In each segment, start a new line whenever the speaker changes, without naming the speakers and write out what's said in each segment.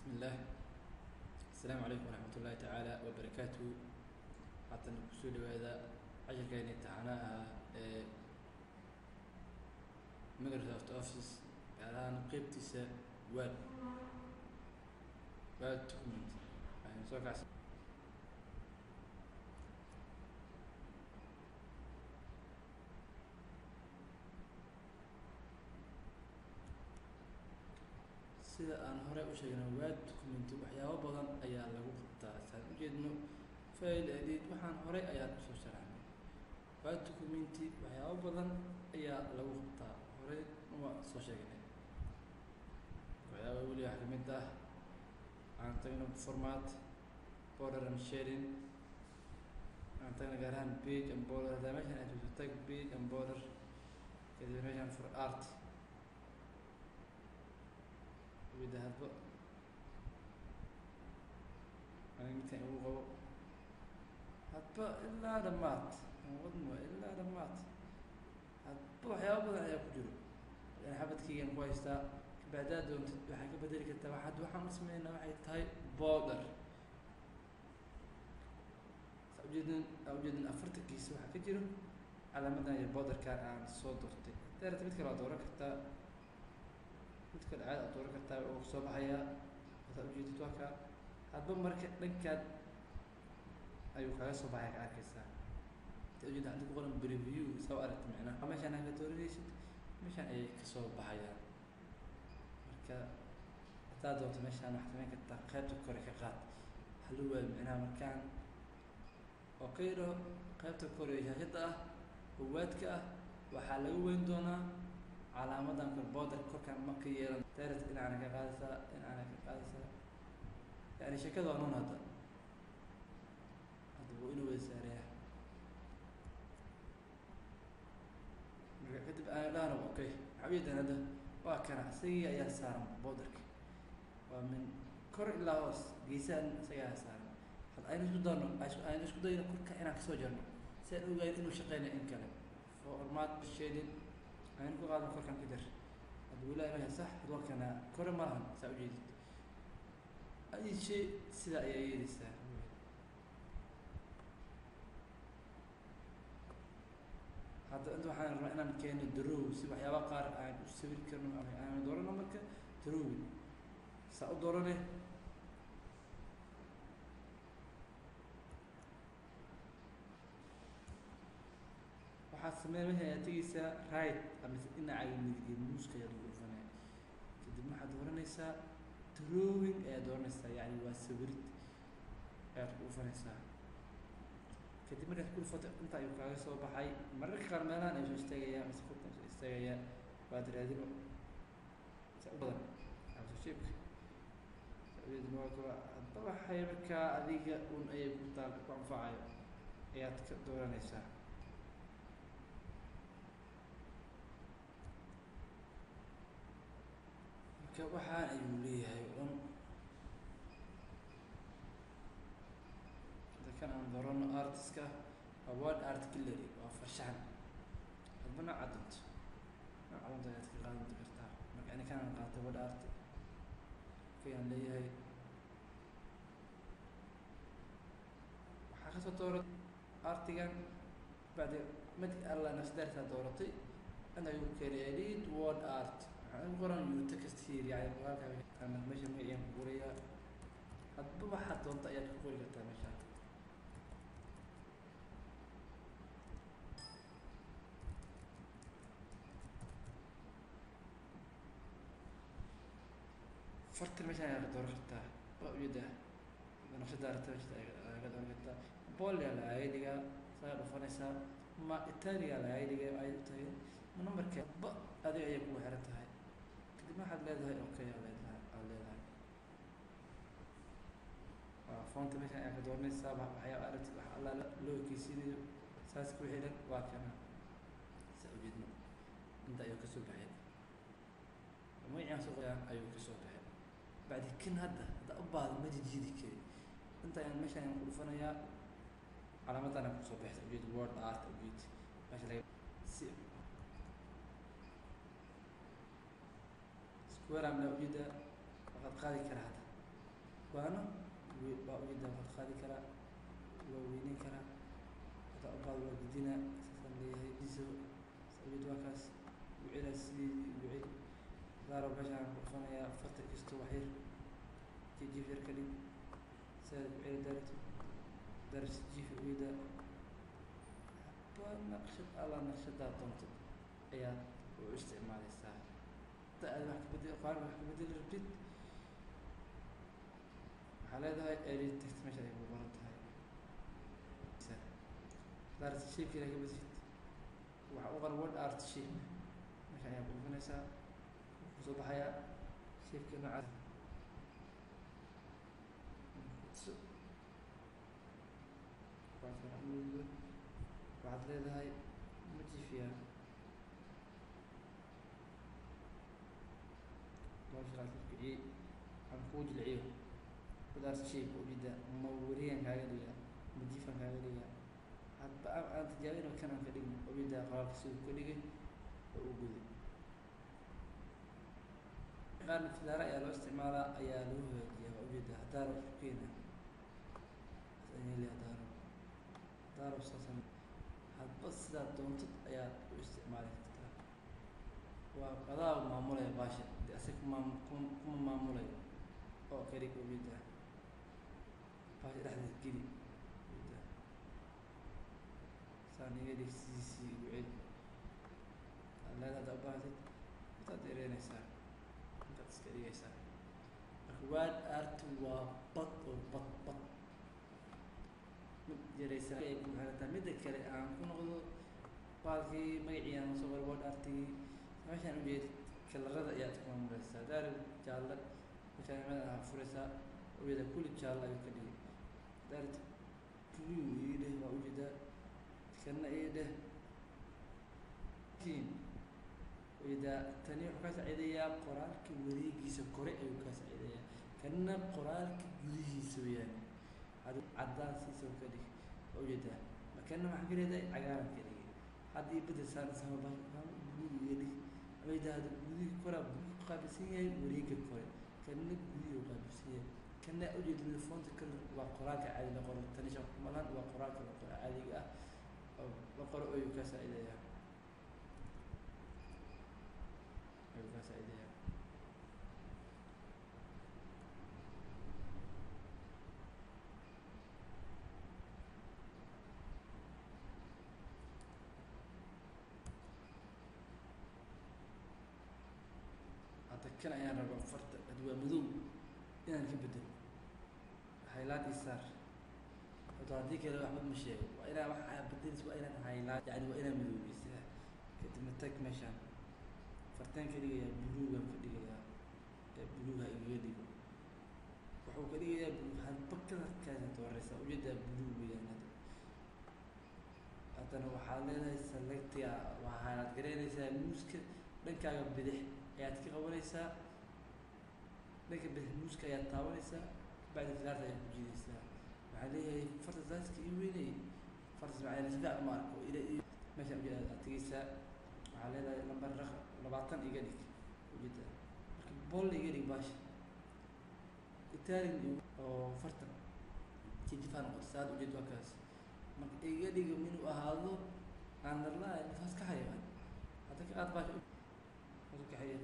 بسم الله. السلام عليكم ورحمة الله تعالى وبركاته. حتى نكسو هذا عشر كان امتحانها مايكروسوفت اوفيس على قيبتيسا ويب دوكيمنت يعني سو كاس sida aan hore u sheegnay word document waxyaabo badan ayaa lagu qabtaa saan u jeedno file edit waxaan hore ayaa soo sharaxnay word document waxyaabo badan ayaa lagu qabtaa hore uma soo sheegnay waxyaabo wali wax kamid ah aan tagno format border and shading aan tagno gaar ahaan page and border hadda meeshan aad joogto tag page and border kadib meeshan for art وذهب أنا متى أبغى هبا إلا دمات وضمه إلا دمات هبا حيابا يا كجرو يعني حبت كي كان كويستا بعدها دون حاجة بدل كده واحد اسمه واحد تاي بودر أوجدن أفرت كيس واحد كجرو على مدى البودر كان عن صوتي ترى تبي تكرر دورك كده midka aad dooran kartaa oo soo baxaya hada ujeedid waa ka hadba marka dhankaad ayuu kaga soo baxay arkaysa ujeedid hadii ku qoran preview soo aragtay macnaha meeshan aad dooranaysid meeshan ay ka soo baxayaan marka hadaa doonto meeshan wax samayn kartaa qaybta kore ka qaad haluwa macnaha markaan oo qayro qaybta kore shaashada ah oo waadka ah waxaa lagu weyn doonaa علامة البودر كوكا مكية تارت إن أنا كقادسة يعني شكل ظنون هذا بقوله ويسارية كتب أنا لا أنا أوكي عبيد هذا وكان سيء يا سارم بودرك ومن كر إلى وس جيسان سيء سارم هذا أين شو دارنا أين شو دارنا كوكا أنا كسوجرنا سألوا غير إنه شقينا إن كلام فورمات بالشيدين أنا أقول هذا كور كان كدر أقول لا إله صح هذا كان كور مرهن سأوجد أي شيء سلا يعيد الساعة هذا أنتوا حنا رأينا مكان الدروس وحيا بقار عن السبيل كانوا أنا دورنا مركا دروس سأدورنا waxaad sameynaysaa tageysa right ama dhinaca midig muuska ayaa lagu dhufanaya kadib waxaad dooranaysaa drawing ayaa dooranaysaa yani waa sawirid ayaad ku dhufanaysaa kadib markaad ku dhufato inta ayuu kaaga soo baxay mararka qaar meelahan ay soo istaagaya mise kurtan soo istaagaya waad raadin sa u badan abshiibka sawiridna waa kuwa hadba waxay markaa adiga un ayay ku taal ku anfacayo ayaad ka dooranaysaa waxaan ayuu leeyahay un kan aan doorano artiska word art gallery waa farshaxan hadbana cadunto ayaad ka qaadan kartaa marka ani kan qaatay word art kayaan leeyahay waxaa kasoo doorat artigan bacdi mid alla nafsdarta dooratay ana ayuu keenay edit word art أنا قرن يتكست كثير يعني بقولك أنا ماشي أيام كوريا هتبقى حتى وانت أيام كوريا تمشي فرت المشي أنا بدور خدتها بقيده أنا خدتها رتبت أنا بدور خدتها بولي على عيدك صار فنسا ما التاني على عيدك عيد تاني من نمبر كم بق هذه أيام كوريا ما حد لهذا أوكي لهذا فونت مثلا يعني دورني السابع حياة أردت الله لو كيسيني ساس كل حين واكنا سأوجدنا أنت أيوك سوق حين ما يعني سوق أيوك سوق حين بعد كن هذا أبى ما جديد كذي أنت يعني مثلا يقول فنا يا على متى أنا سوق حين أوجد وورد آرت أوجد مثلا سير سكوير عمل وجده وقد قاضي كرهته waana waa ujeedaa waa qaadi karaa waa weyneyn karaa hadaa ubaad waa gudina saasaan leeyahay diso ujeed waa kaas gucila sidii gucil daaro meeshaan ku dhufanayaa farta kasto waxyar jiif yar ka dhig sidaad gucila daarto darsi jiif ujeeda waa naqshad alla naqshadaa doonto ayaad u isticmaaleysaa hadda aad wax kabedel qaar wax kabedeli rabtid waxaa leedahay edit text meesha ay ku qoran tahay art shape kale ka bedeshid waxa u qoran word art shape meesha ayaa ku dhufanaysaa kusoo baxayaa shapeka noocaas waxaad leedahay ma jifiyaa kiciye aan kuu jilciyo kudaas shape ujeeda ma wareegan kaaga dhiga ma jifan kaaga dhiga hadba aan tijaabina kan aan ka dhigno ujeeda qoraalka siduu ka dhigay oo u guday qaarna fidaara ayaa loo isticmaalaa ayaa lagu hagaajiyaa waa ujeeda hadaaro keena daaro saasan hadba sidaad doontid ayaad u isticmaali kartaa waa adaa maamulaya baasha de asig kuma maamulayo oo karig ujeeda baasha dhexdeed geli ujeeda saan iga dhig sidiisii ugu celi leed hadda ubaahatid intaad yareynaysaa intaad iska dhigaysaa marka word art waa bad oo bad mid yaraysaa ay ku xirataa midda kale aan ku noqdo baalkii magacii aan soo qoray word artigii meeshaan ujeedid kalarada ayaad ku maamuleysaa daarib jaalle meeshaan meel aad furaysaa ujeeda kulli jaalle ayuu ka dhigay daarib blue ii dheh waa ujeedaa kana ii dheh tiin ujeedaa tani wuxuu ka saaciidayaa qoraalka wareegiisa kore ayuu ka saaciidayaa kana qoraalka gudihiisa weyaan caddaan siisoo ka dhig waa ujeedaa makana waxaa ka leedahay cagaaran ka dhigay haddii bedel saarasama blue iga dhig ujeedaa hadda gudihi koraa blue ku qaabilsan yahay wareega kore kana gudihi u qaabilsan yahay kana ujeedada fonta color waa qoraalka caadi la qoro tani shaqo malan waa qoraalka la qoro caadiga ah oo la qoro ayuu ka saaciidayaa hadda kan ayaan rabaa farta ad waa madow inaan ka bedelo highlight ii saar hadda haddii kale waxba ma sheego waa inaa wax bedelis waa inaan highlight yani waa inaan madoobeysaa kadibna tag meeshaan fartaan ka dhigayaa buluugan ka dhigayaa buluuga igaga dhigo wuxuu ka dhigayaa buluug hadba kalarkaasa dooreysaa ujeedaa buluug weyaan hadda haddana waxaad leedahay selectia waxaad gareynaysaa muuska dhankaaga bidix ayaad ka qabanaysaa dhanka bidix muuska ayaad taabanaysaa bacdi filaarta ayaad ku jiidaysaa waxaa leeyahay farta saaska ii weynay fartas macayna si fiican uma arko ila meeshaan ujeeda aad tegeysaa waxaa leedahay lambar 20 iga dhig ujeeda marka bool iga dhig baasha italian oo fartan jijifaan noqoto saad ujeed waa kaas marka iga dhigo inuu ahaado underline taas ka hayaan hadda ka qaad baasha ka hayaan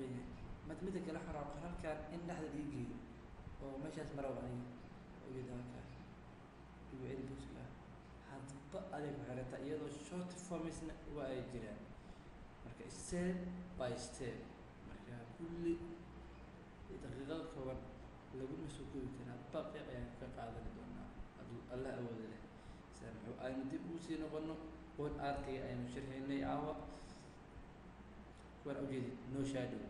midda kale xaraa qoraalkan in dhexda ii geeyo oo meeshaas maraw aniga ujeeda halkaas igu celi buska hadba adeeg xirata iyadoo short formisna waa ay jiraan marka step by step marka kulli daqiiqado kooban laguma soo koobi karaa baqiiq ayaan ka qaadan doonaa hadduu alla awooda leh sida muxuu aynu dib ugu sii noqono word artiga aynu sharxaynay caawa kuwaan ujeedid no shadow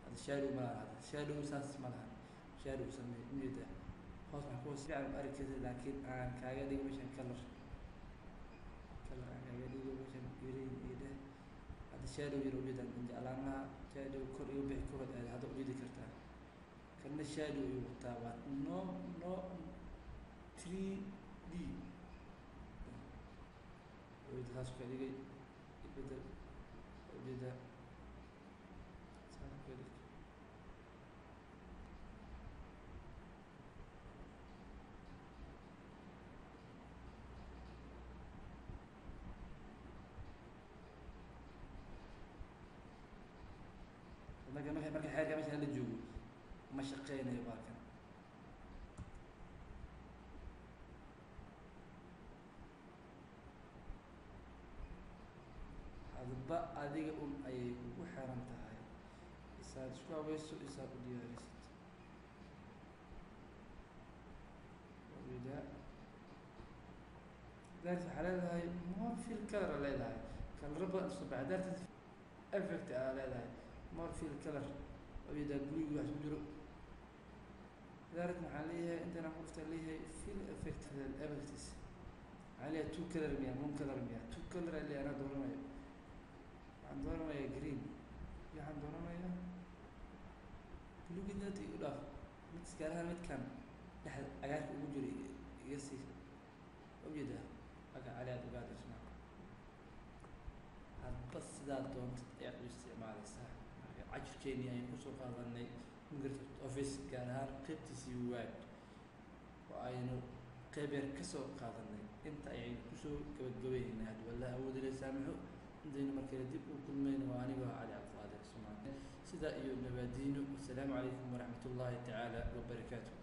hadda shadow ma laha hadda shadow saas ma laha shadow samee ujeeda hoos waxaa kuwa si fiican u arki karta laakiin aan kaaga dhigo meeshan color aan kaaga dhigo meeshan green iyo dheh hadda shadow yar ujeedaan injeclaanaha shadow kor iyo bixi kor aad hadda ujeedi kartaa kana shadow iyo wataa waa no 3D ujeeda saas ka dhigay bedel ujeeda saas ka dhigay ma shaqeynayo baalkan. hadba adiga un ayay kugu xiran tahay isaad isku haweyso isaad u diyaarisid. daarti waxaa leedahay more fill color leedahay kalaro badan isku baxa. daarti effect aa leedahay more fill color wida blue wax ku jiro. daarti waxaa leeyahay intana qofta leeyahay fill effect effects waxaa leeyahay two color miya one color miya two color leeyahay ana dooranayo. waxaan dooranayaa green iyo waxaan dooranayaa blue. gidnati u dhaaf mid iskaalahan midkan dhexda cagaarka ugu jiro iga sii ujeedaa aga caliyaad ugaad ismaa. hadba sidaad doontad ayaad u isticmaalaysaa. cajirkeeni ayaan kusoo qaadanay Microsoft Office gaar ahaan qaybtiisii Word oo aynu qayb yar kasoo qaadanay. inta ayaynu kusoo gabagabeynaa hadii wallah awood ilaa saamaxo. intaynu markale dib u kulmayno waa anigoo Cali Cabdiqaadir Soomaali sidaa iyo nabaadiino. wasalaamu calaykum waraxmatullaahi tacaala wabarakaatuh.